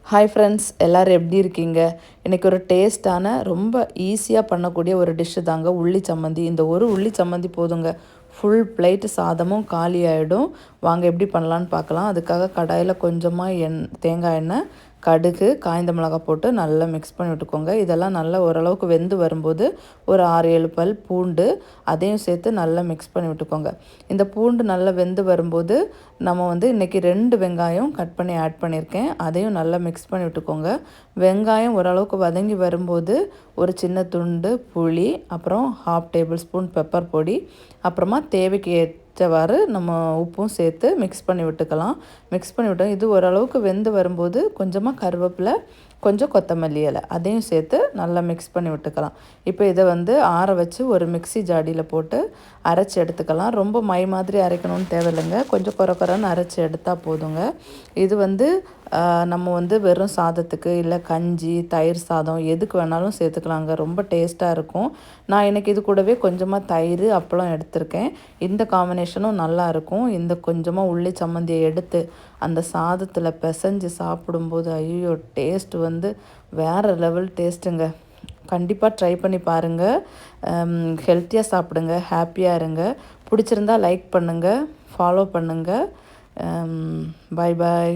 Hi friends, எல்லோரும் எப்படி இருக்கீங்க? இன்றைக்கி ஒரு டேஸ்ட்டான ரொம்ப ஈஸியாக பண்ணக்கூடிய ஒரு டிஷ்ஷு தாங்க உள்ளி சம்மந்தி. இந்த ஒரு உள்ளி சம்மந்தி போதுங்க, ஃபுல் பிளேட்டு சாதமும் காலி ஆகிடும். வாங்க எப்படி பண்ணலான்னு பார்க்கலாம். அதுக்காக கடாயில் கொஞ்சமாக தேங்காய் எண்ணெய், கடுகு, காய்ந்த மிளகாய் போட்டு நல்லா மிக்ஸ் பண்ணி விட்டுக்கோங்க. இதெல்லாம் நல்லா ஓரளவுக்கு வெந்து வரும்போது ஒரு 6-7 பல் பூண்டு அதையும் சேர்த்து நல்லா மிக்ஸ் பண்ணி விட்டுக்கோங்க. இந்த பூண்டு நல்லா வெந்து வரும்போது நம்ம இன்றைக்கி 2 வெங்காயம் கட் பண்ணி ஆட் பண்ணியிருக்கேன். அதையும் நல்லா மிக்ஸ் பண்ணி விட்டுக்கோங்க. வெங்காயம் ஓரளவுக்கு வதங்கி வரும்போது ஒரு சின்ன துண்டு புளி, அப்புறம் 1/2 டேபிள் ஸ்பூன் பெப்பர் பொடி, அப்புறமா தேவைக்கு ஏற்றவாறு நம்ம உப்பும் சேர்த்து மிக்ஸ் பண்ணி விட்டுக்கலாம். மிக்ஸ் பண்ணி விட்டோம். இது ஓரளவுக்கு வெந்து வரும்போது கொஞ்சமாக கருவேப்பிலை, கொஞ்சம் கொத்தமல்லி இலை அதையும் சேர்த்து நல்லா மிக்ஸ் பண்ணி விட்டுக்கலாம். இப்போ இதை ஆற வச்சு ஒரு மிக்ஸி ஜாடியில் போட்டு அரைச்சி எடுத்துக்கலாம். ரொம்ப மை மாதிரி அரைக்கணும்னு தேவையில்லைங்க, கொஞ்சம் குறைன்னு அரைச்சி எடுத்தால் போதுங்க. இது நம்ம வெறும் சாதத்துக்கு இல்லை கஞ்சி, தயிர் சாதம் எதுக்கு வேணாலும் சேர்த்துக்கலாங்க. ரொம்ப டேஸ்ட்டாக இருக்கும். நான் இன்றைக்கி இது கூடவே கொஞ்சமாக தயிர், அப்பளம் எடுத்திருக்கேன். இந்த காம்பினேஷனும் நல்லாயிருக்கும். இந்த கொஞ்சமாக உள்ளி சம்மந்தியை எடுத்து அந்த சாதத்தில் பிசைஞ்சு சாப்பிடும்போது ஐயோ டேஸ்ட்டு வேறு லெவல் டேஸ்ட்டுங்க. கண்டிப்பாக ட்ரை பண்ணி பாருங்கள். ஹெல்த்தியாக சாப்பிடுங்க, ஹாப்பியாக இருங்க. பிடிச்சிருந்தா லைக் பண்ணுங்கள், ஃபாலோ பண்ணுங்கள். பாய் பாய்.